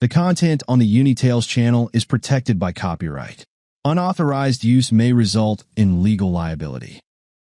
The content on the Untold Tales channel is protected by copyright. Unauthorized use may result in legal liability.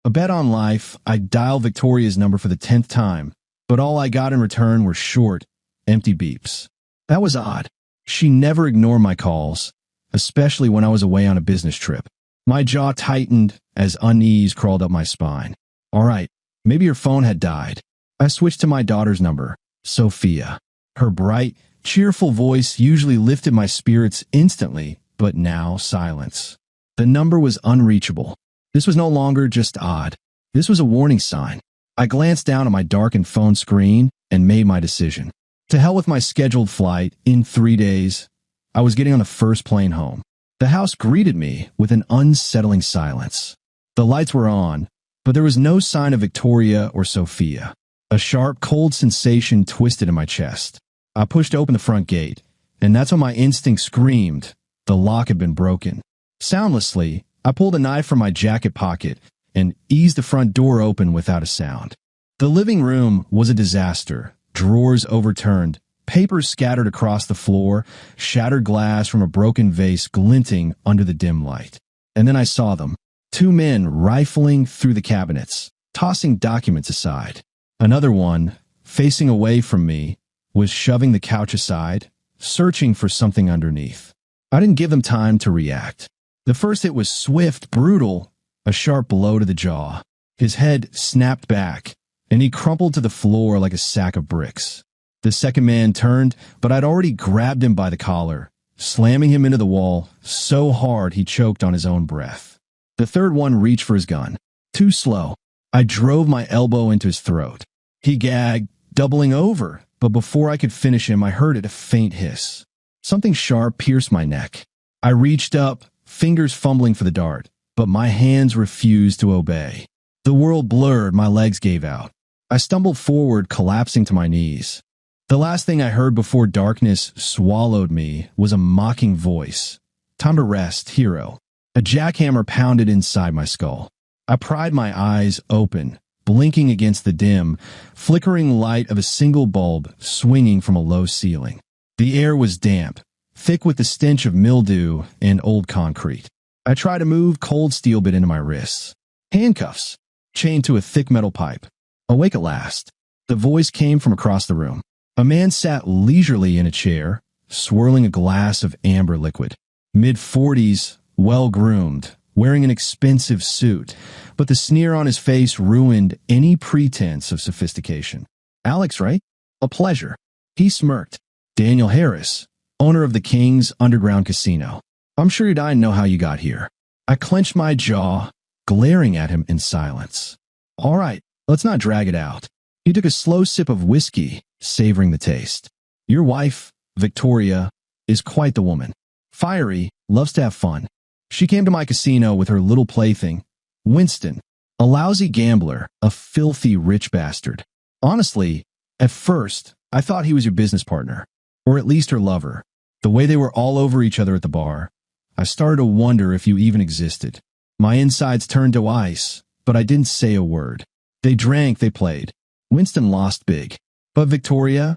A bet on life, I dialed Victoria's number for the 10th time, but all I got in return were short, empty beeps. That was odd. She never ignored my calls, especially when I was away on a business trip. My jaw tightened as unease crawled up my spine. All right, maybe her phone had died. I switched to my daughter's number, Sophia. Her bright, cheerful voice usually lifted my spirits instantly, but now silence. The number was unreachable. This was no longer just odd. This was a warning sign. I glanced down at my darkened phone screen and made my decision. To hell with my scheduled flight in 3 days. I was getting on the first plane home. The house greeted me with an unsettling silence. The lights were on, but there was no sign of Victoria or Sophia. A sharp, cold sensation twisted in my chest. I pushed open the front gate, and that's when my instinct screamed. The lock had been broken. Soundlessly, I pulled a knife from my jacket pocket and eased the front door open without a sound. The living room was a disaster. Drawers overturned, papers scattered across the floor, shattered glass from a broken vase glinting under the dim light. And then I saw them. 2 men rifling through the cabinets, tossing documents aside. Another one, facing away from me, was shoving the couch aside, searching for something underneath. I didn't give them time to react. The first hit was swift, brutal, a sharp blow to the jaw. His head snapped back, and he crumpled to the floor like a sack of bricks. The second man turned, but I'd already grabbed him by the collar, slamming him into the wall so hard he choked on his own breath. The third one reached for his gun. Too slow. I drove my elbow into his throat. He gagged, doubling over, but before I could finish him, I heard a faint hiss. Something sharp pierced my neck. I reached up, fingers fumbling for the dart, but my hands refused to obey. The world blurred, my legs gave out. I stumbled forward, collapsing to my knees. The last thing I heard before darkness swallowed me was a mocking voice. Time to rest, hero. A jackhammer pounded inside my skull. I pried my eyes open, blinking against the dim, flickering light of a single bulb swinging from a low ceiling. The air was damp, thick with the stench of mildew and old concrete. I tried to move, cold steel bit into my wrists. Handcuffs, chained to a thick metal pipe. Awake at last. The voice came from across the room. A man sat leisurely in a chair, swirling a glass of amber liquid. Mid-40s, well-groomed, wearing an expensive suit, but the sneer on his face ruined any pretense of sophistication. Alex, right? A pleasure. He smirked. Daniel Harris, owner of the King's Underground Casino. I'm sure you'd know how you got here. I clenched my jaw, glaring at him in silence. All right, let's not drag it out. He took a slow sip of whiskey, savoring the taste. Your wife, Victoria, is quite the woman. Fiery, loves to have fun. She came to my casino with her little plaything, Winston, a lousy gambler, a filthy rich bastard. Honestly, at first, I thought he was your business partner, or at least her lover. The way they were all over each other at the bar, I started to wonder if you even existed. My insides turned to ice, but I didn't say a word. They drank, they played. Winston lost big. But Victoria?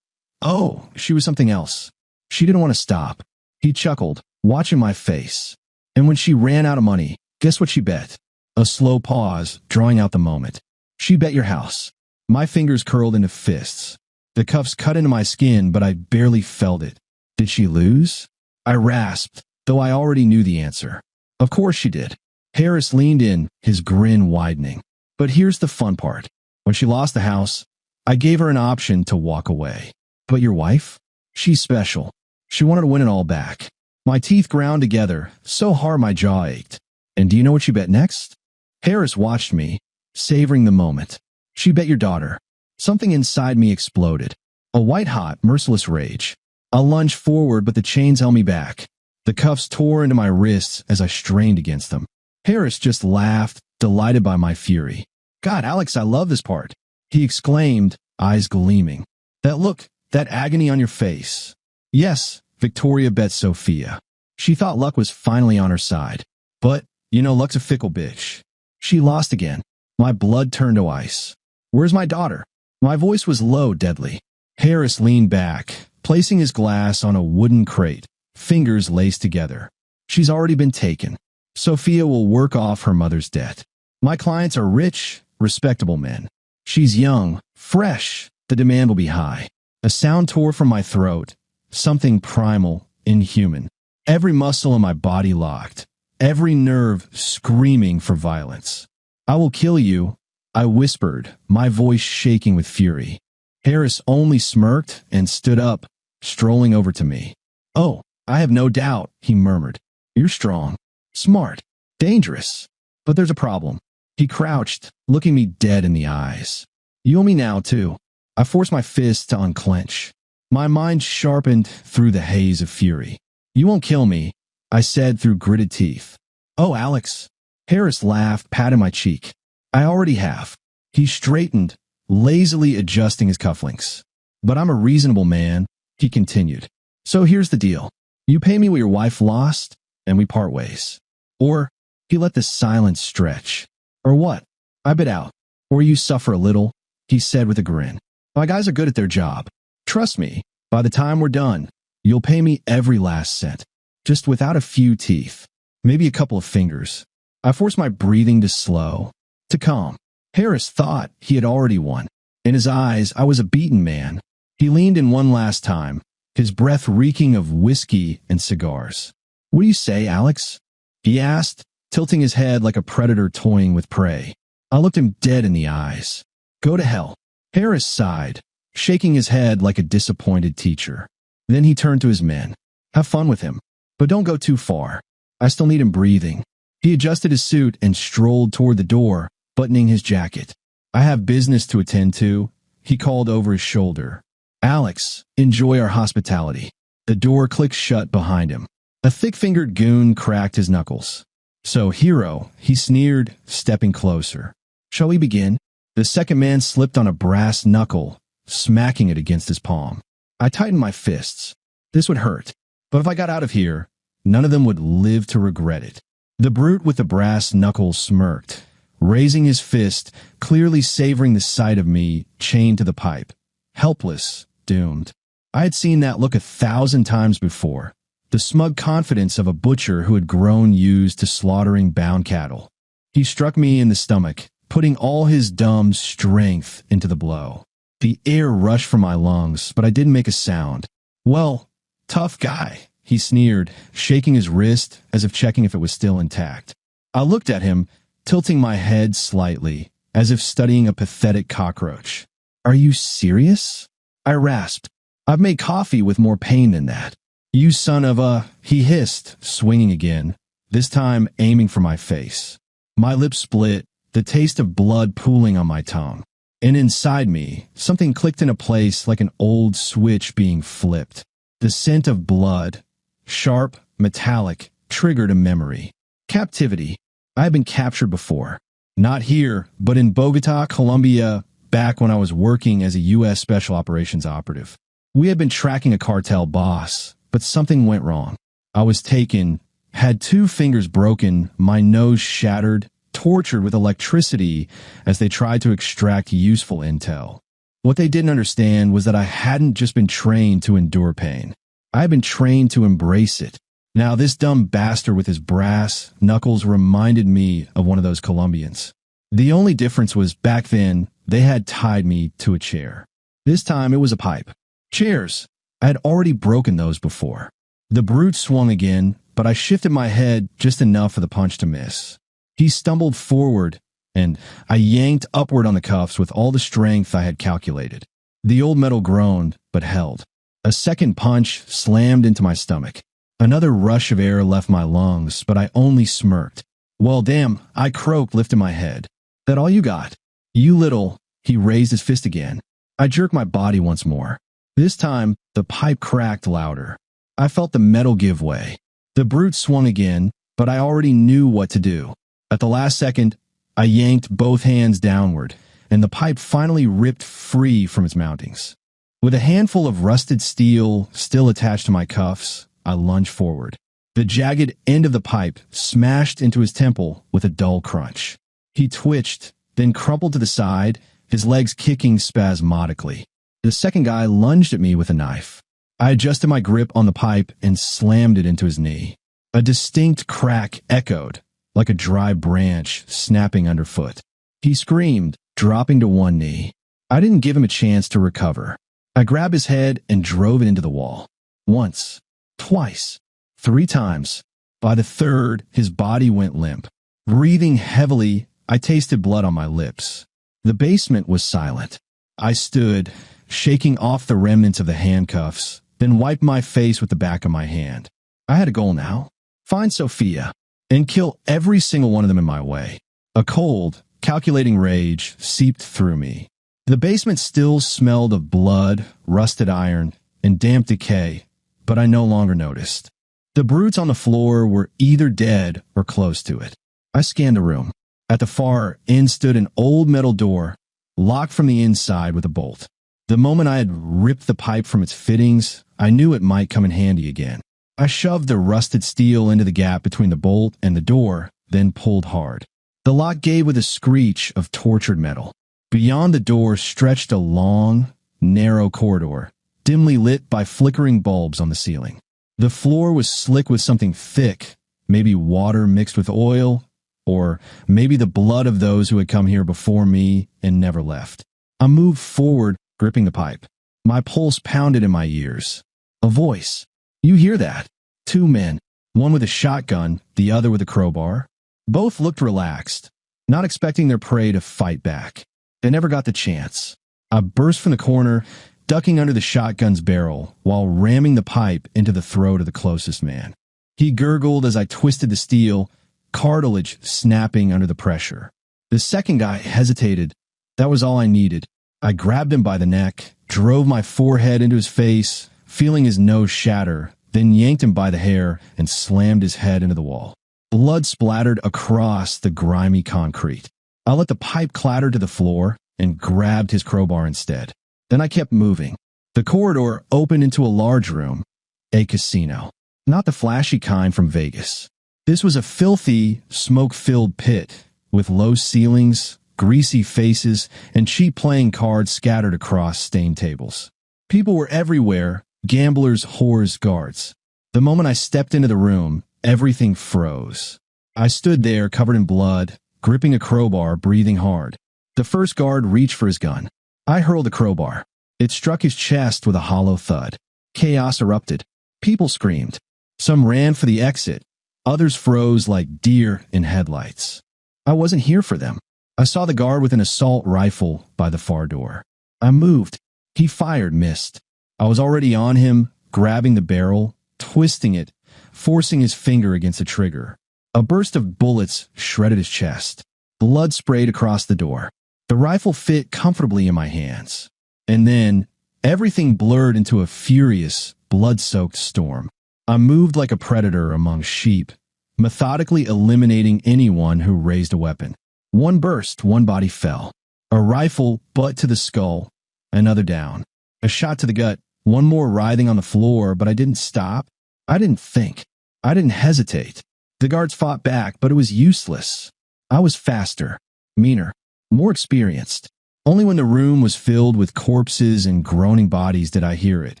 Oh, she was something else. She didn't want to stop. He chuckled, watching my face. And when she ran out of money, guess what she bet? A slow pause, drawing out the moment. She bet your house. My fingers curled into fists. The cuffs cut into my skin, but I barely felt it. Did she lose? I rasped, though I already knew the answer. Of course she did. Harris leaned in, his grin widening. But here's the fun part. When she lost the house, I gave her an option to walk away. But your wife? She's special. She wanted to win it all back. My teeth ground together, so hard my jaw ached. And do you know what she bet next? Harris watched me, savoring the moment. She bet your daughter. Something inside me exploded. A white-hot, merciless rage. I lunged forward, but the chains held me back. The cuffs tore into my wrists as I strained against them. Harris just laughed, delighted by my fury. God, Alex, I love this part, he exclaimed, eyes gleaming. That look, that agony on your face. Yes, Victoria bet Sophia. She thought luck was finally on her side. But, you know, luck's a fickle bitch. She lost again. My blood turned to ice. Where's my daughter? My voice was low, deadly. Harris leaned back, placing his glass on a wooden crate, fingers laced together. She's already been taken. Sophia will work off her mother's debt. My clients are rich, respectable men. She's young, fresh. The demand will be high. A sound tore from my throat, something primal, inhuman. Every muscle in my body locked, every nerve screaming for violence. I will kill you, I whispered, my voice shaking with fury. Harris only smirked and stood up, strolling over to me. Oh, I have no doubt, he murmured. You're strong, smart, dangerous. But there's a problem. He crouched, looking me dead in the eyes. You owe me now, too. I forced my fist to unclench. My mind sharpened through the haze of fury. You won't kill me, I said through gritted teeth. Oh, Alex. Harris laughed, patting my cheek. I already have. He straightened, lazily adjusting his cufflinks. But I'm a reasonable man, he continued. So here's the deal. You pay me what your wife lost, and we part ways. Or, he let the silence stretch. Or what? I bit out. Or you suffer a little, he said with a grin. My guys are good at their job. Trust me, by the time we're done, you'll pay me every last cent. Just without a few teeth. Maybe a couple of fingers. I forced my breathing to slow, to calm. Harris thought he had already won. In his eyes, I was a beaten man. He leaned in one last time, his breath reeking of whiskey and cigars. What do you say, Alex? He asked, tilting his head like a predator toying with prey. I looked him dead in the eyes. Go to hell. Harris sighed, shaking his head like a disappointed teacher. Then he turned to his men. Have fun with him, but don't go too far. I still need him breathing. He adjusted his suit and strolled toward the door, buttoning his jacket. I have business to attend to, he called over his shoulder. Alex, enjoy our hospitality. The door clicked shut behind him. A thick-fingered goon cracked his knuckles. So, hero, he sneered, stepping closer. Shall we begin? The second man slipped on a brass knuckle, smacking it against his palm. I tightened my fists. This would hurt. But if I got out of here, none of them would live to regret it. The brute with the brass knuckles smirked, raising his fist, clearly savoring the sight of me chained to the pipe. Helpless, doomed. I had seen that look 1,000 times before. The smug confidence of a butcher who had grown used to slaughtering bound cattle. He struck me in the stomach, putting all his dumb strength into the blow. The air rushed from my lungs, but I didn't make a sound. Well, tough guy, he sneered, shaking his wrist as if checking if it was still intact. I looked at him, tilting my head slightly, as if studying a pathetic cockroach. Are you serious? I rasped. I've made coffee with more pain than that. You son of a, he hissed, swinging again, this time aiming for my face. My lips split, the taste of blood pooling on my tongue. And inside me, something clicked into place like an old switch being flipped. The scent of blood, sharp, metallic, triggered a memory. Captivity. I had been captured before. Not here, but in Bogota, Colombia, back when I was working as a U.S. Special Operations operative. We had been tracking a cartel boss, but something went wrong. I was taken, had 2 fingers broken, my nose shattered, tortured with electricity as they tried to extract useful intel. What they didn't understand was that I hadn't just been trained to endure pain. I had been trained to embrace it. Now this dumb bastard with his brass knuckles reminded me of one of those Colombians. The only difference was back then they had tied me to a chair. This time it was a pipe. Chairs. I had already broken those before. The brute swung again, but I shifted my head just enough for the punch to miss. He stumbled forward, and I yanked upward on the cuffs with all the strength I had calculated. The old metal groaned, but held. A second punch slammed into my stomach. Another rush of air left my lungs, but I only smirked. Well, damn, I croaked, lifting my head. That all you got? You little... He raised his fist again. I jerked my body once more. This time, the pipe cracked louder. I felt the metal give way. The brute swung again, but I already knew what to do. At the last second, I yanked both hands downward, and the pipe finally ripped free from its mountings. With a handful of rusted steel still attached to my cuffs, I lunged forward. The jagged end of the pipe smashed into his temple with a dull crunch. He twitched, then crumpled to the side, his legs kicking spasmodically. The second guy lunged at me with a knife. I adjusted my grip on the pipe and slammed it into his knee. A distinct crack echoed, like a dry branch snapping underfoot. He screamed, dropping to one knee. I didn't give him a chance to recover. I grabbed his head and drove it into the wall. Once, twice, 3 times. By the third, his body went limp. Breathing heavily, I tasted blood on my lips. The basement was silent. I stood, shaking off the remnants of the handcuffs, then wiped my face with the back of my hand. I had a goal now. Find Sophia and kill every single one of them in my way. A cold, calculating rage seeped through me. The basement still smelled of blood, rusted iron, and damp decay, but I no longer noticed. The brutes on the floor were either dead or close to it. I scanned the room. At the far end stood an old metal door, locked from the inside with a bolt. The moment I had ripped the pipe from its fittings, I knew it might come in handy again. I shoved the rusted steel into the gap between the bolt and the door, then pulled hard. The lock gave with a screech of tortured metal. Beyond the door stretched a long, narrow corridor, dimly lit by flickering bulbs on the ceiling. The floor was slick with something thick, maybe water mixed with oil, or maybe the blood of those who had come here before me and never left. I moved forward, gripping the pipe. My pulse pounded in my ears. A voice. You hear that? 2 men, one with a shotgun, the other with a crowbar. Both looked relaxed, not expecting their prey to fight back. They never got the chance. I burst from the corner, ducking under the shotgun's barrel while ramming the pipe into the throat of the closest man. He gurgled as I twisted the steel, cartilage snapping under the pressure. The second guy hesitated. That was all I needed. I grabbed him by the neck, drove my forehead into his face, feeling his nose shatter, then yanked him by the hair and slammed his head into the wall. Blood splattered across the grimy concrete. I let the pipe clatter to the floor and grabbed his crowbar instead. Then I kept moving. The corridor opened into a large room, a casino. Not the flashy kind from Vegas. This was a filthy, smoke-filled pit with low ceilings, greasy faces, and cheap playing cards scattered across stained tables. People were everywhere, gamblers, whores, guards. The moment I stepped into the room, everything froze. I stood there covered in blood, gripping a crowbar, breathing hard. The first guard reached for his gun. I hurled the crowbar. It struck his chest with a hollow thud. Chaos erupted. People screamed. Some ran for the exit. Others froze like deer in headlights. I wasn't here for them. I saw the guard with an assault rifle by the far door. I moved. He fired, missed. I was already on him, grabbing the barrel, twisting it, forcing his finger against the trigger. A burst of bullets shredded his chest. Blood sprayed across the door. The rifle fit comfortably in my hands. And then, everything blurred into a furious, blood-soaked storm. I moved like a predator among sheep, methodically eliminating anyone who raised a weapon. One burst, one body fell. A rifle butt to the skull, another down. A shot to the gut, one more writhing on the floor, but I didn't stop. I didn't think. I didn't hesitate. The guards fought back, but it was useless. I was faster, meaner, more experienced. Only when the room was filled with corpses and groaning bodies did I hear it.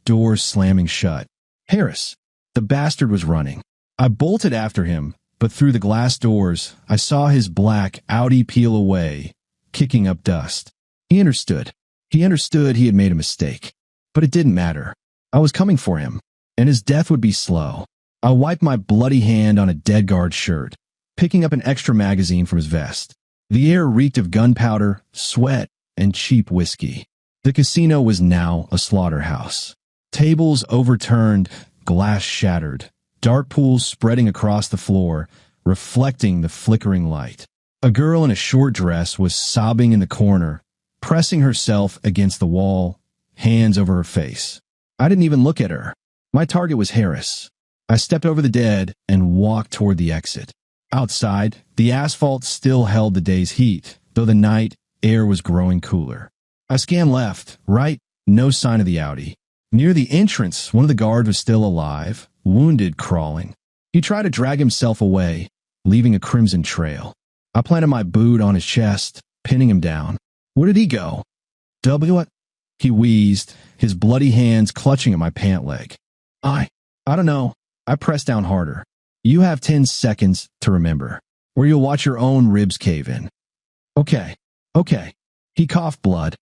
Doors slamming shut. Harris, the bastard, was running. I bolted after him, but through the glass doors, I saw his black Audi peel away, kicking up dust. He understood. He understood he had made a mistake. But it didn't matter. I was coming for him, and his death would be slow. I wiped my bloody hand on a dead guard's shirt, picking up an extra magazine from his vest. The air reeked of gunpowder, sweat, and cheap whiskey. The casino was now a slaughterhouse. Tables overturned, glass shattered, dark pools spreading across the floor, reflecting the flickering light. A girl in a short dress was sobbing in the corner, pressing herself against the wall, hands over her face. I didn't even look at her. My target was Harris. I stepped over the dead and walked toward the exit. Outside, the asphalt still held the day's heat, though the night air was growing cooler. I scanned left, right, no sign of the Audi. Near the entrance, one of the guards was still alive, wounded, crawling. He tried to drag himself away, leaving a crimson trail. I planted my boot on his chest, pinning him down. Where did he go? What? He wheezed, his bloody hands clutching at my pant leg. I don't know. I pressed down harder. You have 10 seconds to remember, or you'll watch your own ribs cave in. Okay. He coughed blood.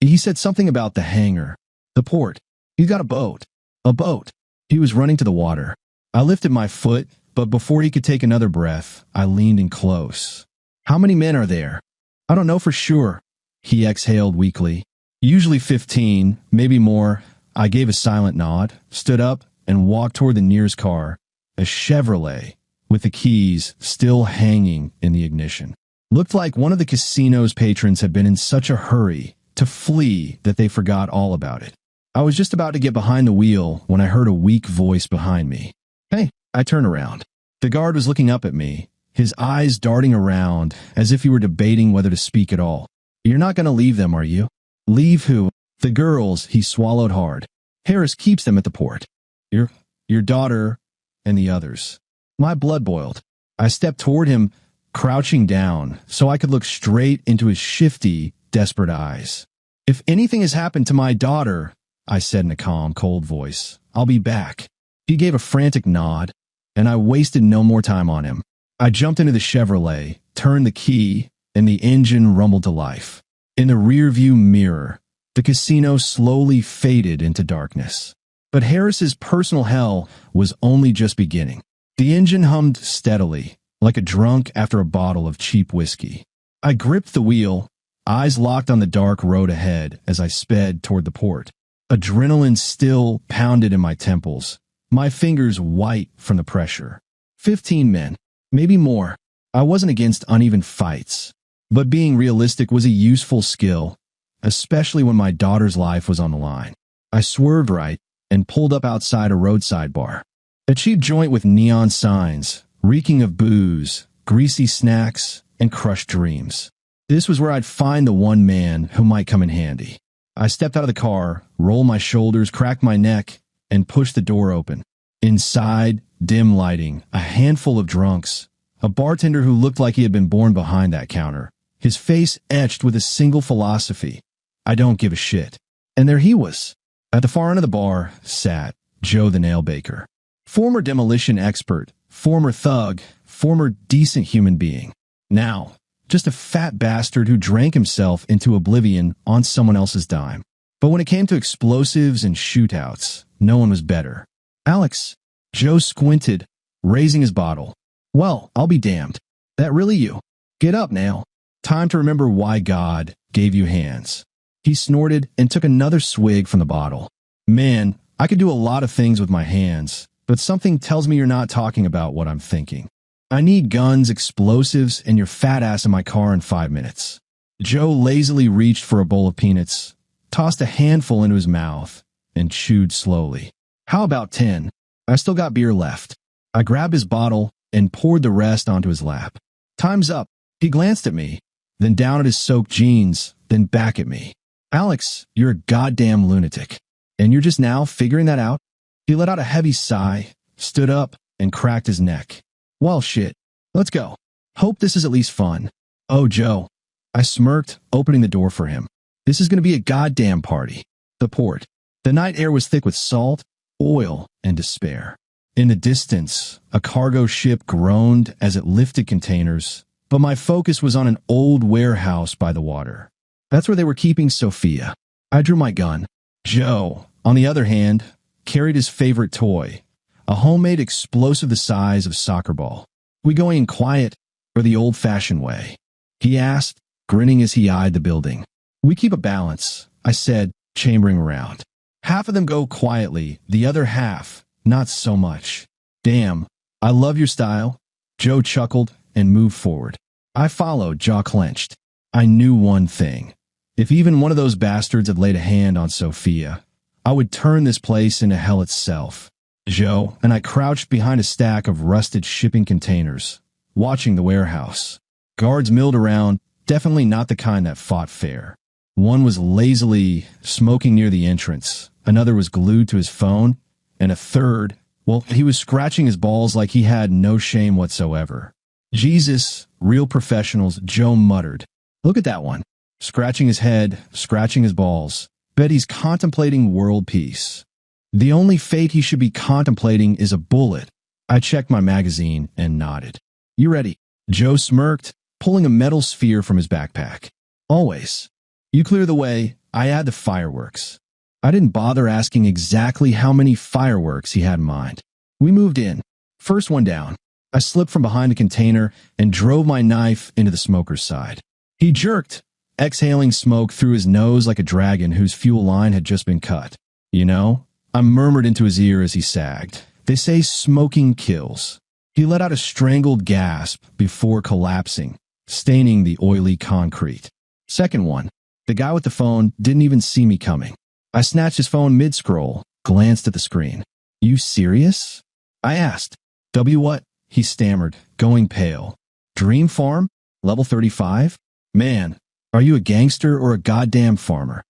He said something about the hangar, the port. He's got a boat. A boat. He was running to the water. I lifted my foot, but before he could take another breath, I leaned in close. How many men are there? I don't know for sure. He exhaled weakly. Usually 15, maybe more. I gave a silent nod, stood up, and walked toward the nearest car, a Chevrolet, with the keys still hanging in the ignition. Looked like one of the casino's patrons had been in such a hurry to flee that they forgot all about it. I was just about to get behind the wheel when I heard a weak voice behind me. Hey, I turned around. The guard was looking up at me, his eyes darting around as if he were debating whether to speak at all. You're not going to leave them, are you? Leave who? The girls, he swallowed hard. Harris keeps them at the port. Your daughter and the others. My blood boiled. I stepped toward him, crouching down so I could look straight into his shifty, desperate eyes. If anything has happened to my daughter, I said in a calm, cold voice, I'll be back. He gave a frantic nod, and I wasted no more time on him. I jumped into the Chevrolet, turned the key, and the engine rumbled to life. In the rearview mirror, the casino slowly faded into darkness. But Harris's personal hell was only just beginning. The engine hummed steadily, like a drunk after a bottle of cheap whiskey. I gripped the wheel, eyes locked on the dark road ahead as I sped toward the port. Adrenaline still pounded in my temples, my fingers white from the pressure. 15 men, maybe more. I wasn't against uneven fights, but being realistic was a useful skill, especially when my daughter's life was on the line. I swerved right and pulled up outside a roadside bar. A cheap joint with neon signs, reeking of booze, greasy snacks, and crushed dreams. This was where I'd find the one man who might come in handy. I stepped out of the car, rolled my shoulders, cracked my neck, and pushed the door open. Inside, dim lighting, a handful of drunks, a bartender who looked like he had been born behind that counter, his face etched with a single philosophy: I don't give a shit. And there he was. At the far end of the bar sat Joe the nail baker. Former demolition expert, former thug, former decent human being. Now, just a fat bastard who drank himself into oblivion on someone else's dime. But when it came to explosives and shootouts, no one was better. Alex, Joe squinted, raising his bottle. Well, I'll be damned. That really you? Get up, Nail. Time to remember why God gave you hands. He snorted and took another swig from the bottle. Man, I could do a lot of things with my hands, but something tells me you're not talking about what I'm thinking. I need guns, explosives, and your fat ass in my car in 5 minutes. Joe lazily reached for a bowl of peanuts, tossed a handful into his mouth, and chewed slowly. How about 10? I still got beer left. I grabbed his bottle and poured the rest onto his lap. Time's up. He glanced at me, then down at his soaked jeans, then back at me. Alex, you're a goddamn lunatic. And you're just now figuring that out? He let out a heavy sigh, stood up, and cracked his neck. Well, shit. Let's go. Hope this is at least fun. Oh, Joe. I smirked, opening the door for him. This is going to be a goddamn party. The port. The night air was thick with salt, oil, and despair. In the distance, a cargo ship groaned as it lifted containers, but my focus was on an old warehouse by the water. That's where they were keeping Sophia. I drew my gun. Joe, on the other hand, carried his favorite toy, a homemade explosive the size of a soccer ball. We going in quiet or the old-fashioned way? He asked, grinning as he eyed the building. We keep a balance, I said, chambering around. Half of them go quietly, the other half, not so much. Damn, I love your style. Joe chuckled and moved forward. I followed, jaw clenched. I knew one thing. If even one of those bastards had laid a hand on Sophia, I would turn this place into hell itself. Joe and I crouched behind a stack of rusted shipping containers, watching the warehouse. Guards milled around, definitely not the kind that fought fair. One was lazily smoking near the entrance, another was glued to his phone, and a third, well, he was scratching his balls like he had no shame whatsoever. Jesus, real professionals, Joe muttered. Look at that one. Scratching his head, scratching his balls. Bet he's contemplating world peace. The only fate he should be contemplating is a bullet. I checked my magazine and nodded. You ready? Joe smirked, pulling a metal sphere from his backpack. Always. You clear the way, I add the fireworks. I didn't bother asking exactly how many fireworks he had in mind. We moved in. First one down. I slipped from behind the container and drove my knife into the smoker's side. He jerked, exhaling smoke through his nose like a dragon whose fuel line had just been cut. You know? I murmured into his ear as he sagged. They say smoking kills. He let out a strangled gasp before collapsing, staining the oily concrete. Second one. The guy with the phone didn't even see me coming. I snatched his phone mid-scroll, glanced at the screen. You serious? I asked. W what? He stammered, going pale. Dream Farm? Level 35? Man, are you a gangster or a goddamn farmer?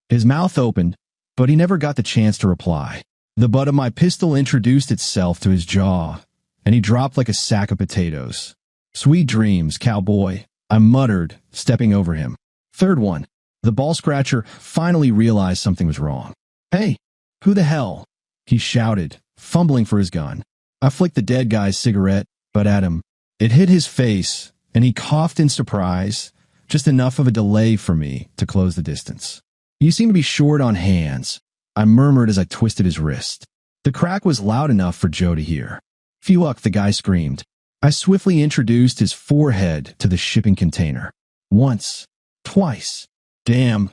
His mouth opened, but he never got the chance to reply. The butt of my pistol introduced itself to his jaw, and he dropped like a sack of potatoes. Sweet dreams, cowboy, I muttered, stepping over him. Third one. The ball scratcher finally realized something was wrong. Hey, who the hell? He shouted, fumbling for his gun. I flicked the dead guy's cigarette, but at him. It hit his face, and he coughed in surprise, just enough of a delay for me to close the distance. You seem to be short on hands, I murmured as I twisted his wrist. The crack was loud enough for Joe to hear. Phew-uck, the guy screamed. I swiftly introduced his forehead to the shipping container. Once. Twice. Damn,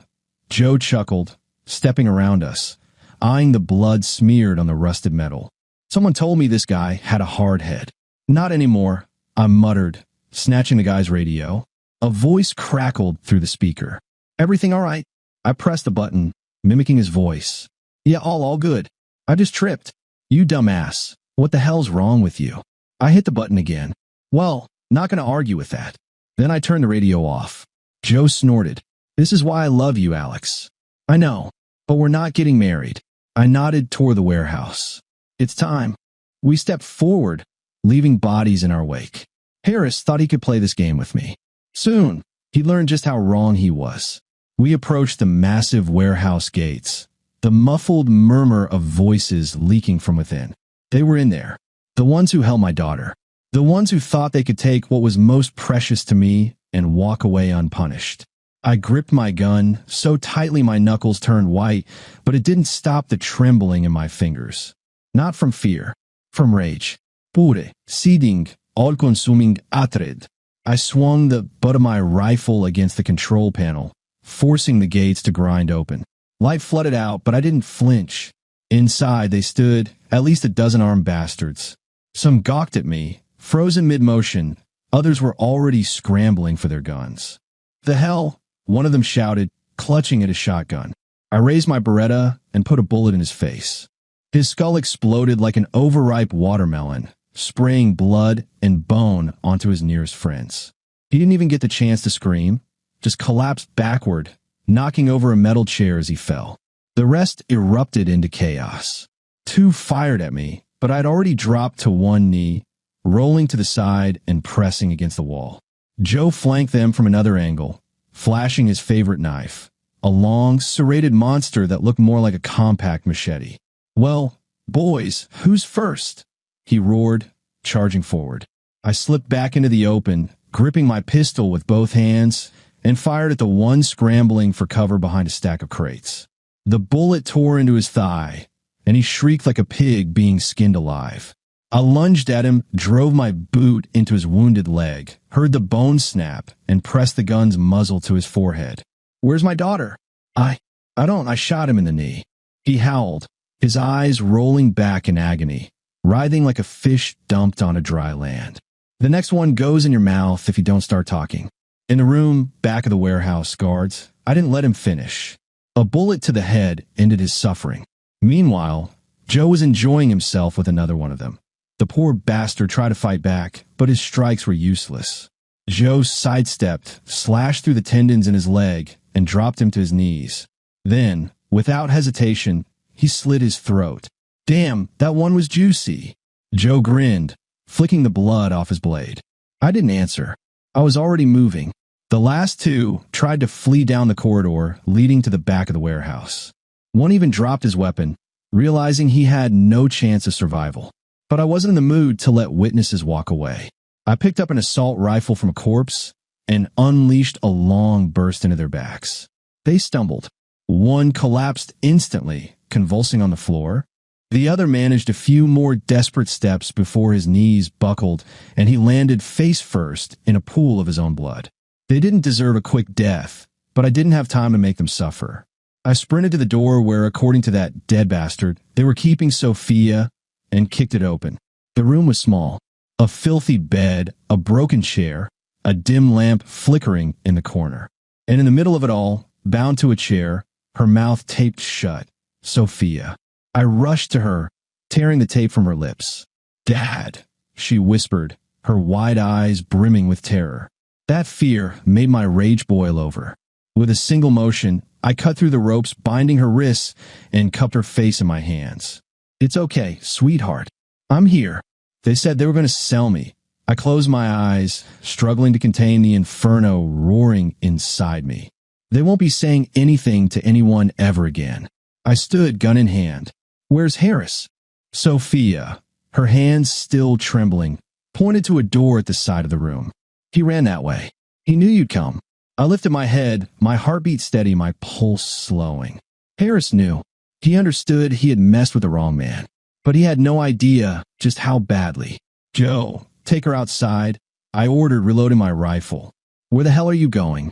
Joe chuckled, stepping around us, eyeing the blood smeared on the rusted metal. Someone told me this guy had a hard head. Not anymore, I muttered, snatching the guy's radio. A voice crackled through the speaker. Everything all right? I pressed the button, mimicking his voice. Yeah, all good. I just tripped. You dumbass. What the hell's wrong with you? I hit the button again. Well, not gonna argue with that. Then I turned the radio off. Joe snorted. This is why I love you, Alex. I know, but we're not getting married. I nodded toward the warehouse. It's time. We stepped forward, leaving bodies in our wake. Harris thought he could play this game with me. Soon, he learned just how wrong he was. We approached the massive warehouse gates, the muffled murmur of voices leaking from within. They were in there, the ones who held my daughter, the ones who thought they could take what was most precious to me and walk away unpunished. I gripped my gun so tightly my knuckles turned white, but it didn't stop the trembling in my fingers. Not from fear, from rage. Pure, seeding, all-consuming hatred. I swung the butt of my rifle against the control panel, forcing the gates to grind open. Light flooded out, but I didn't flinch. Inside they stood, at least a dozen armed bastards. Some gawked at me, frozen mid-motion. Others were already scrambling for their guns. The hell? One of them shouted, clutching at his shotgun. I raised my Beretta and put a bullet in his face. His skull exploded like an overripe watermelon, spraying blood and bone onto his nearest friends. He didn't even get the chance to scream, just collapsed backward, knocking over a metal chair as he fell. The rest erupted into chaos. Two fired at me, but I'd already dropped to one knee, rolling to the side and pressing against the wall. Joe flanked them from another angle, flashing his favorite knife, a long, serrated monster that looked more like a compact machete. Well, boys, who's first? He roared, charging forward. I slipped back into the open, gripping my pistol with both hands, and fired at the one scrambling for cover behind a stack of crates. The bullet tore into his thigh, and he shrieked like a pig being skinned alive. I lunged at him, drove my boot into his wounded leg, heard the bone snap, and pressed the gun's muzzle to his forehead. Where's my daughter? I shot him in the knee. He howled, his eyes rolling back in agony, writhing like a fish dumped on a dry land. The next one goes in your mouth if you don't start talking. In the room back of the warehouse, guards, I didn't let him finish. A bullet to the head ended his suffering. Meanwhile, Joe was enjoying himself with another one of them. The poor bastard tried to fight back, but his strikes were useless. Joe sidestepped, slashed through the tendons in his leg, and dropped him to his knees. Then, without hesitation, he slit his throat. Damn, that one was juicy. Joe grinned, flicking the blood off his blade. I didn't answer. I was already moving. The last two tried to flee down the corridor leading to the back of the warehouse. One even dropped his weapon, realizing he had no chance of survival. But I wasn't in the mood to let witnesses walk away. I picked up an assault rifle from a corpse and unleashed a long burst into their backs. They stumbled. One collapsed instantly, convulsing on the floor. The other managed a few more desperate steps before his knees buckled and he landed face first in a pool of his own blood. They didn't deserve a quick death, but I didn't have time to make them suffer. I sprinted to the door where, according to that dead bastard, they were keeping Sophia and kicked it open. The room was small. A filthy bed, a broken chair, a dim lamp flickering in the corner. And in the middle of it all, bound to a chair, her mouth taped shut, Sophia. I rushed to her, tearing the tape from her lips. "Dad," she whispered, her wide eyes brimming with terror. That fear made my rage boil over. With a single motion, I cut through the ropes binding her wrists and cupped her face in my hands. "It's okay, sweetheart. I'm here." They said they were going to sell me. I closed my eyes, struggling to contain the inferno roaring inside me. They won't be saying anything to anyone ever again. I stood, gun in hand. "Where's Harris?" Sophia, her hands still trembling, pointed to a door at the side of the room. "He ran that way. He knew you'd come." I lifted my head, my heartbeat steady, my pulse slowing. Harris knew. He understood he had messed with the wrong man, but he had no idea just how badly. "Joe, take her outside," I ordered, reloading my rifle. "Where the hell are you going?"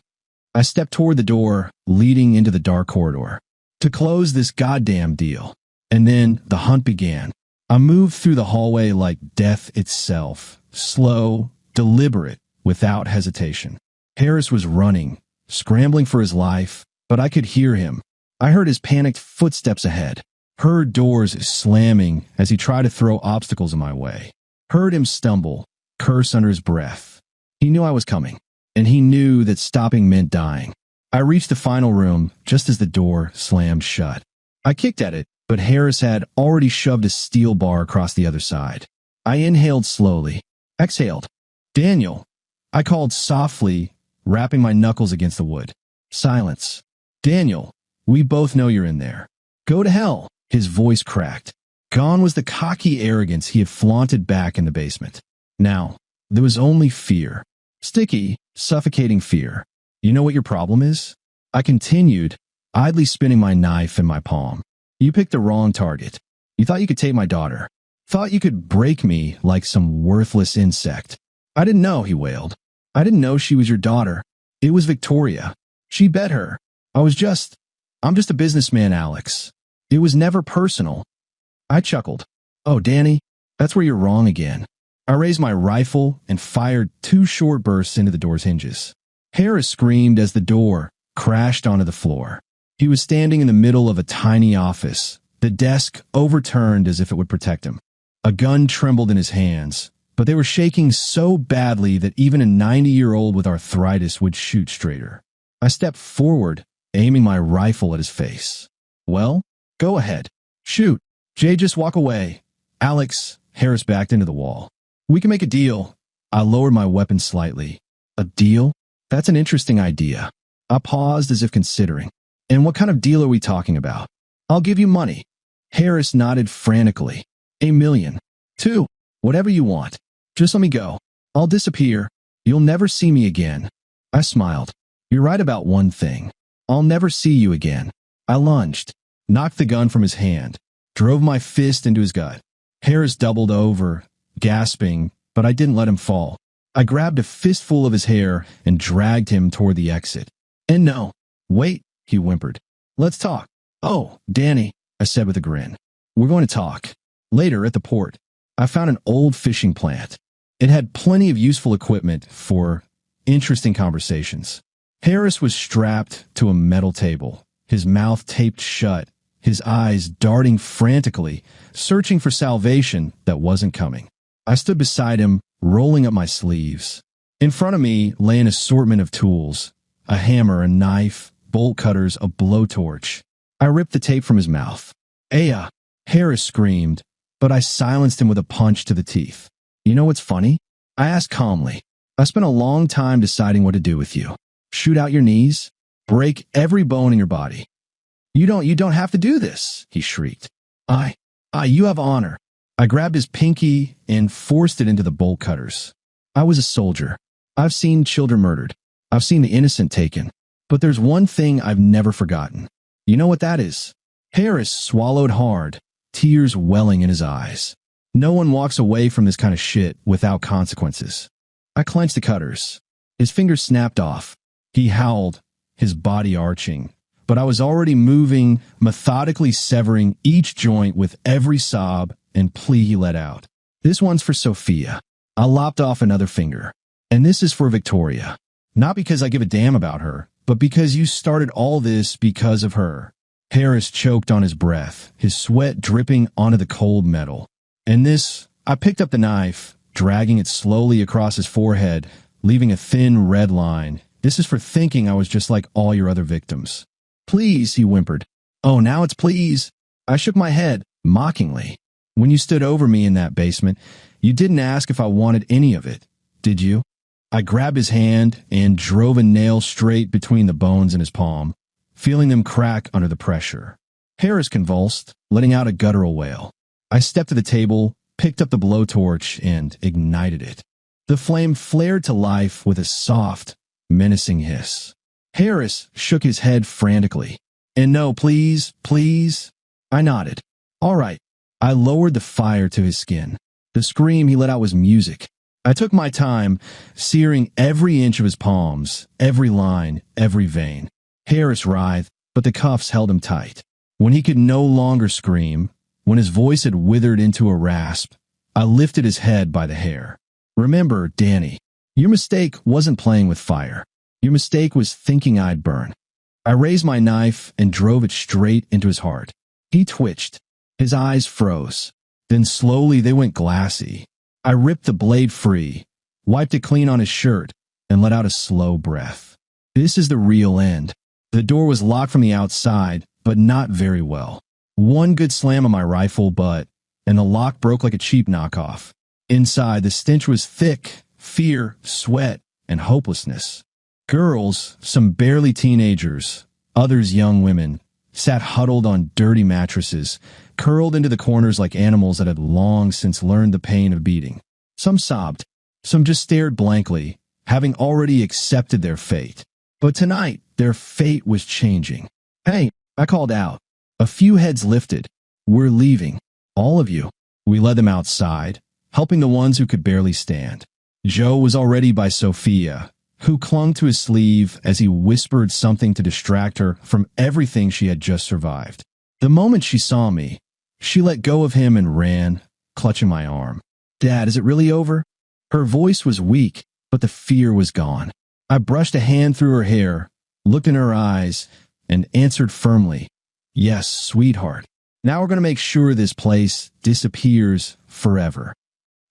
I stepped toward the door, leading into the dark corridor. To close this goddamn deal. And then the hunt began. I moved through the hallway like death itself, slow, deliberate, without hesitation. Harris was running, scrambling for his life, but I could hear him. I heard his panicked footsteps ahead, heard doors slamming as he tried to throw obstacles in my way, heard him stumble, curse under his breath. He knew I was coming, and he knew that stopping meant dying. I reached the final room just as the door slammed shut. I kicked at it, but Harris had already shoved a steel bar across the other side. I inhaled slowly, exhaled. "Daniel," I called softly, rapping my knuckles against the wood. Silence. "Daniel, we both know you're in there." "Go to hell," his voice cracked. Gone was the cocky arrogance he had flaunted back in the basement. Now, there was only fear. Sticky, suffocating fear. "You know what your problem is?" I continued, idly spinning my knife in my palm. "You picked the wrong target. You thought you could take my daughter. Thought you could break me like some worthless insect." "I didn't know," he wailed. "I didn't know she was your daughter. It was Victoria. She bet her. I'm just a businessman, Alex. It was never personal." I chuckled. "Oh, Danny, that's where you're wrong again." I raised my rifle and fired 2 short bursts into the door's hinges. Harris screamed as the door crashed onto the floor. He was standing in the middle of a tiny office, the desk overturned as if it would protect him. A gun trembled in his hands, but they were shaking so badly that even a 90-year-old with arthritis would shoot straighter. I stepped forward, aiming my rifle at his face. "Well, go ahead. Shoot. Jay, just walk away." "Alex," Harris backed into the wall. "We can make a deal." I lowered my weapon slightly. "A deal? That's an interesting idea." I paused as if considering. "And what kind of deal are we talking about?" "I'll give you money." Harris nodded frantically. $1 million. 2. Whatever you want. Just let me go. I'll disappear. You'll never see me again." I smiled. "You're right about one thing. I'll never see you again." I lunged, knocked the gun from his hand, drove my fist into his gut. Harris doubled over, gasping, but I didn't let him fall. I grabbed a fistful of his hair and dragged him toward the exit. "And no, wait," he whimpered. "Let's talk." "Oh, Danny," I said with a grin. "We're going to talk. Later at the port." I found an old fishing plant. It had plenty of useful equipment for interesting conversations. Harris was strapped to a metal table, his mouth taped shut, his eyes darting frantically, searching for salvation that wasn't coming. I stood beside him, rolling up my sleeves. In front of me lay an assortment of tools, a hammer, a knife, bolt cutters, a blowtorch. I ripped the tape from his mouth. "Aya!" Harris screamed, but I silenced him with a punch to the teeth. "You know what's funny?" I asked calmly. "I spent a long time deciding what to do with you. Shoot out your knees? Break every bone in your body. You don't have to do this, he shrieked. You have honor. I grabbed his pinky and forced it into the bolt cutters. I was a soldier. I've seen children murdered. I've seen the innocent taken. But there's one thing I've never forgotten. You know what that is? Harris swallowed hard, tears welling in his eyes. No one walks away from this kind of shit without consequences. I clenched the cutters. His fingers snapped off. He howled, his body arching. But I was already moving, methodically severing each joint with every sob and plea he let out. This one's for Sophia. I lopped off another finger. And this is for Victoria. Not because I give a damn about her, but because you started all this because of her. Harris choked on his breath, his sweat dripping onto the cold metal. And this, I picked up the knife, dragging it slowly across his forehead, leaving a thin red line. This is for thinking I was just like all your other victims. Please, he whimpered. Oh, now it's please. I shook my head, mockingly. When you stood over me in that basement, you didn't ask if I wanted any of it, did you? I grabbed his hand and drove a nail straight between the bones in his palm, feeling them crack under the pressure. Harris convulsed, letting out a guttural wail. I stepped to the table, picked up the blowtorch, and ignited it. The flame flared to life with a soft, menacing hiss. Harris shook his head frantically. And no, please, please. I nodded. All right. I lowered the fire to his skin. The scream he let out was music. I took my time, searing every inch of his palms, every line, every vein. Harris writhed, but the cuffs held him tight. When he could no longer scream, when his voice had withered into a rasp, I lifted his head by the hair. Remember, Danny, your mistake wasn't playing with fire. Your mistake was thinking I'd burn. I raised my knife and drove it straight into his heart. He twitched. His eyes froze. Then slowly they went glassy. I ripped the blade free, wiped it clean on his shirt, and let out a slow breath. This is the real end. The door was locked from the outside, but not very well. One good slam on my rifle butt, and the lock broke like a cheap knockoff. Inside, the stench was thick, fear, sweat, and hopelessness. Girls, some barely teenagers, others young women, sat huddled on dirty mattresses, curled into the corners like animals that had long since learned the pain of beating. Some sobbed, some just stared blankly, having already accepted their fate. But tonight, their fate was changing. Hey, I called out. A few heads lifted. We're leaving. All of you. We led them outside, helping the ones who could barely stand. Joe was already by Sophia, who clung to his sleeve as he whispered something to distract her from everything she had just survived. The moment she saw me, she let go of him and ran, clutching my arm. Dad, is it really over? Her voice was weak, but the fear was gone. I brushed a hand through her hair, looked in her eyes, and answered firmly, Yes, sweetheart. Now we're going to make sure this place disappears forever.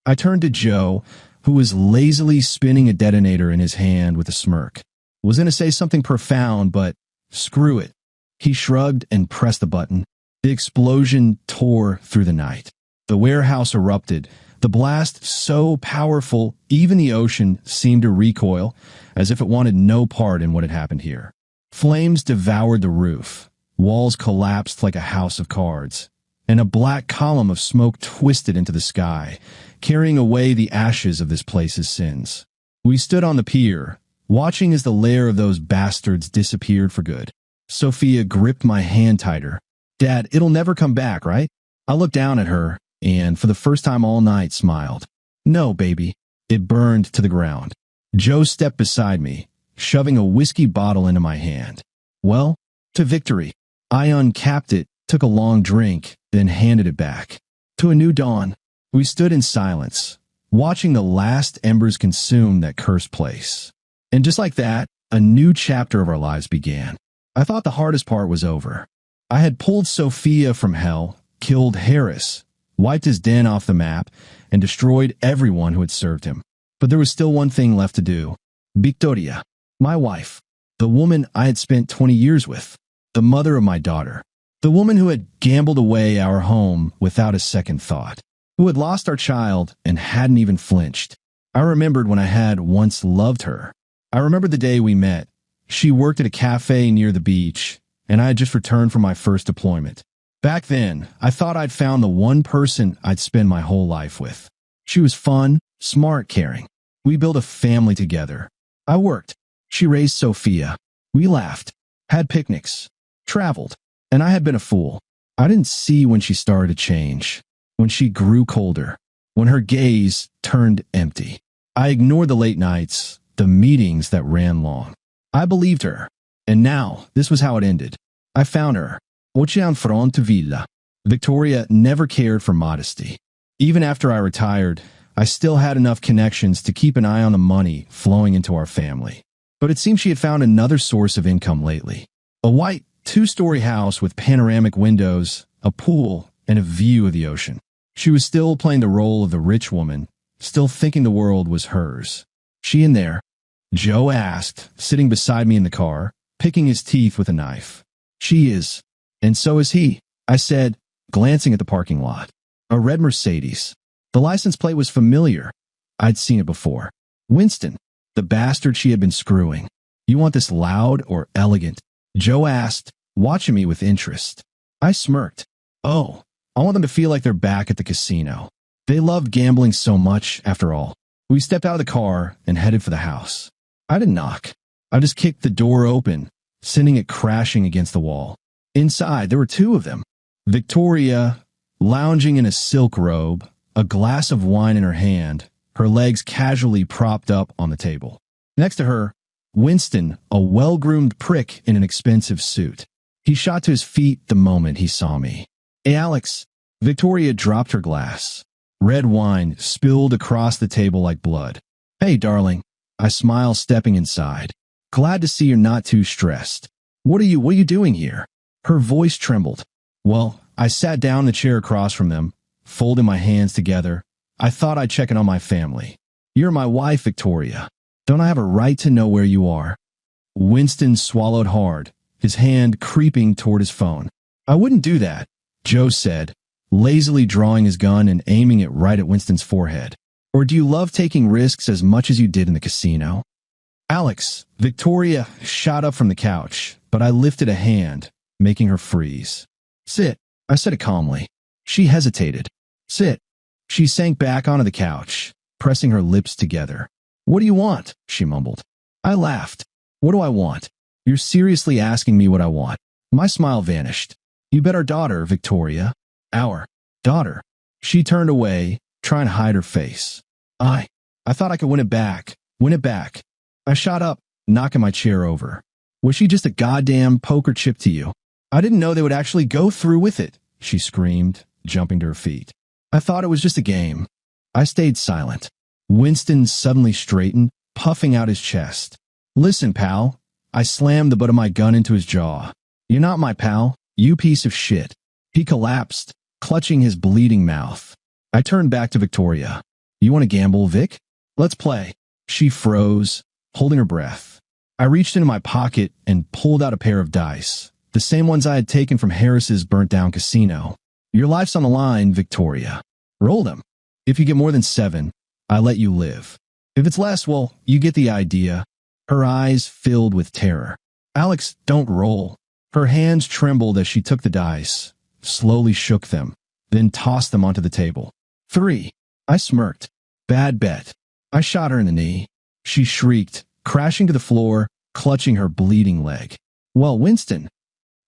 I turned to Joe, who was lazily spinning a detonator in his hand with a smirk. Was going to say something profound, but screw it. He shrugged and pressed the button. The explosion tore through the night. The warehouse erupted, the blast so powerful even the ocean seemed to recoil, as if it wanted no part in what had happened here. Flames devoured the roof. Walls collapsed like a house of cards, and a black column of smoke twisted into the sky, carrying away the ashes of this place's sins. We stood on the pier, watching as the lair of those bastards disappeared for good. Sophia gripped my hand tighter. Dad, it'll never come back, right? I looked down at her, and for the first time all night smiled. No, baby. It burned to the ground. Joe stepped beside me, shoving a whiskey bottle into my hand. Well, to victory. I uncapped it, took a long drink, then handed it back. To a new dawn. We stood in silence, watching the last embers consume that cursed place. And just like that, a new chapter of our lives began. I thought the hardest part was over. I had pulled Sophia from hell, killed Harris, wiped his den off the map, and destroyed everyone who had served him. But there was still one thing left to do. Victoria, my wife, the woman I had spent 20 years with, the mother of my daughter, the woman who had gambled away our home without a second thought, who had lost our child and hadn't even flinched. I remembered when I had once loved her. I remembered the day we met, She worked at a cafe near the beach, and I had just returned from my first deployment. Back then, I thought I'd found the one person I'd spend my whole life with. She was fun, smart, caring. We built a family together. I worked. She raised Sophia. We laughed, had picnics, traveled, and I had been a fool. I didn't see when she started to change, when she grew colder, when her gaze turned empty. I ignored the late nights, the meetings that ran long. I believed her, and now this was how it ended. I found her. Ocean Fronte Villa. Victoria never cared for modesty. Even after I retired, I still had enough connections to keep an eye on the money flowing into our family. But it seemed she had found another source of income lately. A white, two-story house with panoramic windows, a pool, and a view of the ocean. She was still playing the role of the rich woman, still thinking the world was hers. She in there? Joe asked, sitting beside me in the car, picking his teeth with a knife. She is. And so is he, I said, glancing at the parking lot. A red Mercedes. The license plate was familiar. I'd seen it before. Winston, the bastard she had been screwing. You want this loud or elegant? Joe asked, watching me with interest. I smirked. Oh, I want them to feel like they're back at the casino. They loved gambling so much, after all. We stepped out of the car and headed for the house. I didn't knock. I just kicked the door open, sending it crashing against the wall. Inside, there were two of them. Victoria, lounging in a silk robe, a glass of wine in her hand, her legs casually propped up on the table. Next to her, Winston, a well-groomed prick in an expensive suit. He shot to his feet the moment he saw me. Hey, Alex. Victoria dropped her glass. Red wine spilled across the table like blood. Hey, darling. I smiled, stepping inside. Glad to see you're not too stressed. What are you doing here? Her voice trembled. Well, I sat down in the chair across from them, folding my hands together. I thought I'd check in on my family. You're my wife, Victoria. Don't I have a right to know where you are? Winston swallowed hard, his hand creeping toward his phone. I wouldn't do that, Joe said, lazily drawing his gun and aiming it right at Winston's forehead. Or do you love taking risks as much as you did in the casino? Alex, Victoria shot up from the couch, but I lifted a hand, making her freeze. Sit, I said it calmly. She hesitated. Sit. She sank back onto the couch, pressing her lips together. What do you want? She mumbled. I laughed. What do I want? You're seriously asking me what I want. My smile vanished. You bet our daughter, Victoria. Our daughter. She turned away, trying to hide her face. I thought I could win it back. Win it back. I shot up, knocking my chair over. Was she just a goddamn poker chip to you? I didn't know they would actually go through with it, she screamed, jumping to her feet. I thought it was just a game. I stayed silent. Winston suddenly straightened, puffing out his chest. Listen, pal. I slammed the butt of my gun into his jaw. You're not my pal, you piece of shit. He collapsed, clutching his bleeding mouth. I turned back to Victoria. You want to gamble, Vic? Let's play. She froze, holding her breath. I reached into my pocket and pulled out a pair of dice, the same ones I had taken from Harris's burnt-down casino. Your life's on the line, Victoria. Roll them. If you get more than 7, I let you live. If it's less, well, you get the idea. Her eyes filled with terror. Alex, don't roll. Her hands trembled as she took the dice, slowly shook them, then tossed them onto the table. 3. I smirked. Bad bet. I shot her in the knee. She shrieked, crashing to the floor, clutching her bleeding leg. Well, Winston.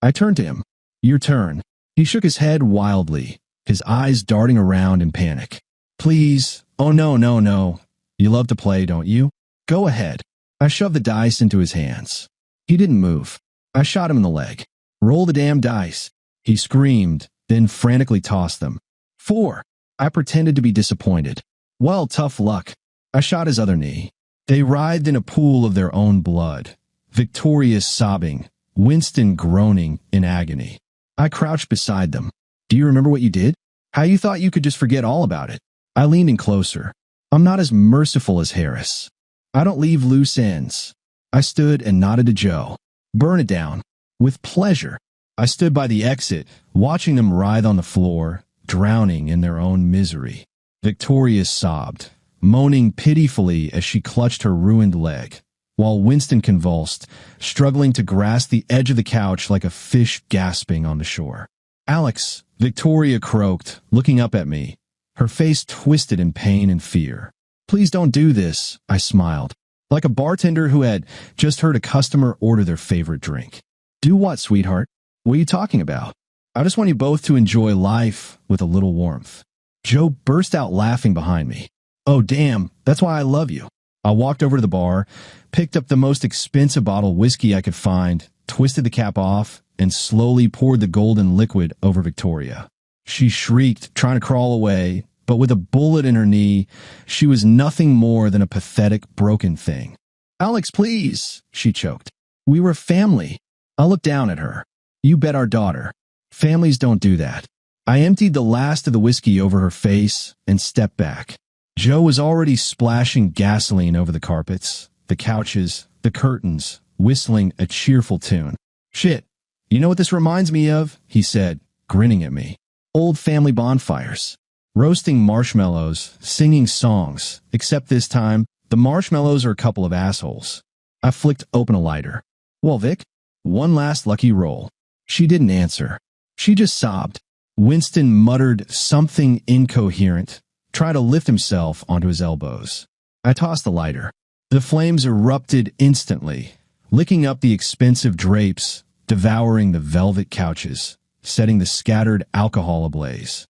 I turned to him. Your turn. He shook his head wildly, his eyes darting around in panic. Please. Oh, no. You love to play, don't you? Go ahead. I shoved the dice into his hands. He didn't move. I shot him in the leg. Roll the damn dice. He screamed, then frantically tossed them. 4. I pretended to be disappointed. Well, tough luck. I shot his other knee. They writhed in a pool of their own blood. Victoria sobbing, Winston groaning in agony. I crouched beside them. Do you remember what you did? How you thought you could just forget all about it? I leaned in closer. I'm not as merciful as Harris. I don't leave loose ends. I stood and nodded to Joe. Burn it down. With pleasure. I stood by the exit, watching them writhe on the floor, drowning in their own misery. Victoria sobbed, moaning pitifully as she clutched her ruined leg. while Winston convulsed, struggling to grasp the edge of the couch like a fish gasping on the shore. "Alex," Victoria croaked, looking up at me, her face twisted in pain and fear. "Please don't do this," I smiled, like a bartender who had just heard a customer order their favorite drink. "Do what, sweetheart? What are you talking about? I just want you both to enjoy life with a little warmth." Joe burst out laughing behind me. "Oh, damn, that's why I love you." I walked over to the bar, picked up the most expensive bottle of whiskey I could find, twisted the cap off, and slowly poured the golden liquid over Victoria. She shrieked, trying to crawl away, but with a bullet in her knee, she was nothing more than a pathetic, broken thing. "Alex, please," she choked. "We were family." I looked down at her. "You bet our daughter. Families don't do that." I emptied the last of the whiskey over her face and stepped back. Joe was already splashing gasoline over the carpets, the couches, the curtains, whistling a cheerful tune. "Shit, you know what this reminds me of?" he said, grinning at me. "Old family bonfires. Roasting marshmallows, singing songs, except this time, the marshmallows are a couple of assholes." I flicked open a lighter. "Well, Vic, one last lucky roll." She didn't answer. She just sobbed. Winston muttered something incoherent, tried to lift himself onto his elbows. I tossed the lighter. The flames erupted instantly, licking up the expensive drapes, devouring the velvet couches, setting the scattered alcohol ablaze.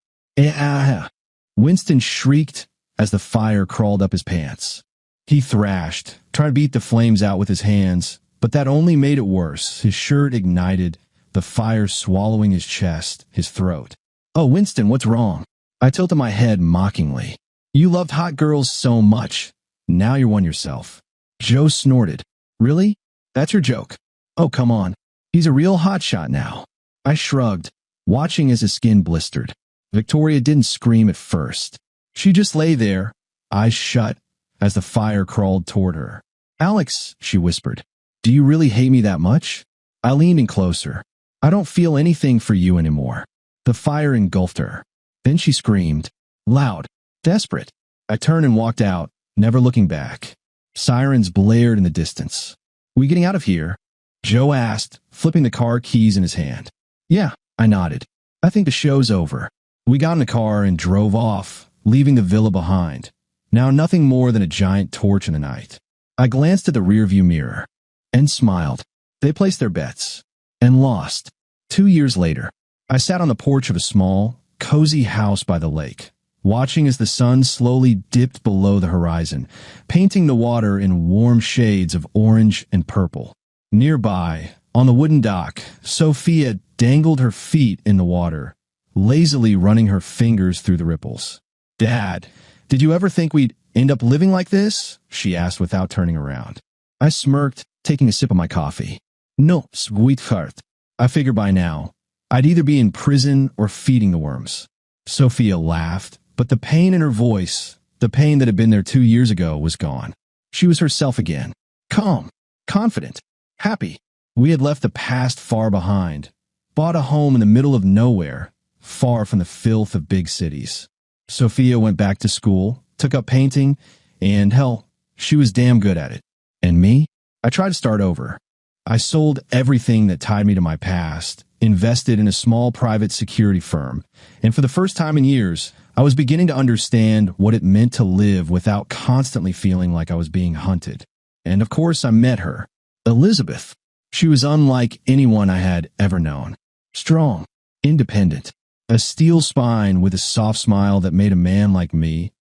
Winston shrieked as the fire crawled up his pants. He thrashed, trying to beat the flames out with his hands, but that only made it worse. His shirt ignited, the fire swallowing his chest, his throat. "Oh, Winston, what's wrong?" I tilted my head mockingly. "You loved hot girls so much. Now you're one yourself." Joe snorted. "Really? That's your joke? Oh, come on. He's a real hotshot now." I shrugged, watching as his skin blistered. Victoria didn't scream at first. She just lay there, eyes shut, as the fire crawled toward her. "Alex," she whispered, "do you really hate me that much?" I leaned in closer. "I don't feel anything for you anymore." The fire engulfed her. Then she screamed, loud, desperate. I turned and walked out, never looking back. Sirens blared in the distance. "We getting out of here?" Joe asked, flipping the car keys in his hand. "Yeah," I nodded. "I think the show's over." We got in the car and drove off, leaving the villa behind. Now nothing more than a giant torch in the night. I glanced at the rearview mirror and smiled. They placed their bets and lost. 2 years later, I sat on the porch of a small, cozy house by the lake, watching as the sun slowly dipped below the horizon, painting the water in warm shades of orange and purple. Nearby, on the wooden dock, Sophia dangled her feet in the water, lazily running her fingers through the ripples. "Dad, did you ever think we'd end up living like this?" she asked without turning around. I smirked, taking a sip of my coffee. "No, sweetheart. I figure by now, I'd either be in prison or feeding the worms." Sophia laughed, but the pain in her voice, the pain that had been there 2 years ago, was gone. She was herself again, calm, confident, happy. We had left the past far behind, bought a home in the middle of nowhere, far from the filth of big cities. Sophia went back to school, took up painting, and hell, she was damn good at it. And me? I tried to start over. I sold everything that tied me to my past, invested in a small private security firm, and for the first time in years, I was beginning to understand what it meant to live without constantly feeling like I was being hunted. And of course, I met her, Elizabeth. She was unlike anyone I had ever known. Strong, independent, a steel spine with a soft smile that made a man like me,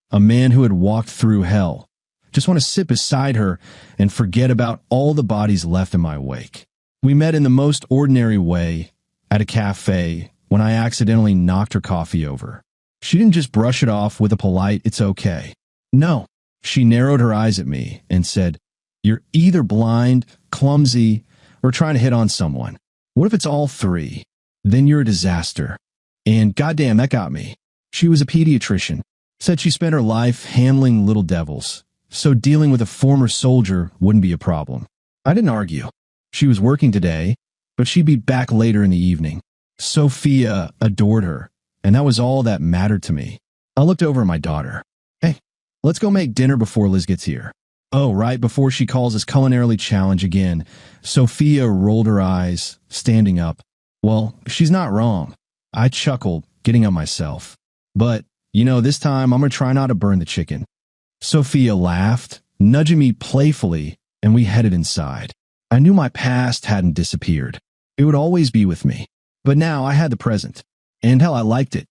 a man who had walked through hell, just want to sit beside her and forget about all the bodies left in my wake. We met in the most ordinary way, at a cafe, when I accidentally knocked her coffee over. She didn't just brush it off with a polite, "It's okay." No, she narrowed her eyes at me and said, "You're either blind, clumsy, or trying to hit on someone. What if it's all three? Then you're a disaster." And goddamn, that got me. She was a pediatrician, said she spent her life handling little devils, so dealing with a former soldier wouldn't be a problem. I didn't argue. She was working today, but she'd be back later in the evening. Sophia adored her, and that was all that mattered to me. I looked over at my daughter. "Hey, let's go make dinner before Liz gets here." Oh, right before she calls us culinarily challenge again, Sophia rolled her eyes, standing up. Well, she's not wrong. I chuckled, getting up myself. But, this time I'm going to try not to burn the chicken. Sophia laughed, nudging me playfully, and we headed inside. I knew my past hadn't disappeared. It would always be with me. But now I had the present. And hell, I liked it.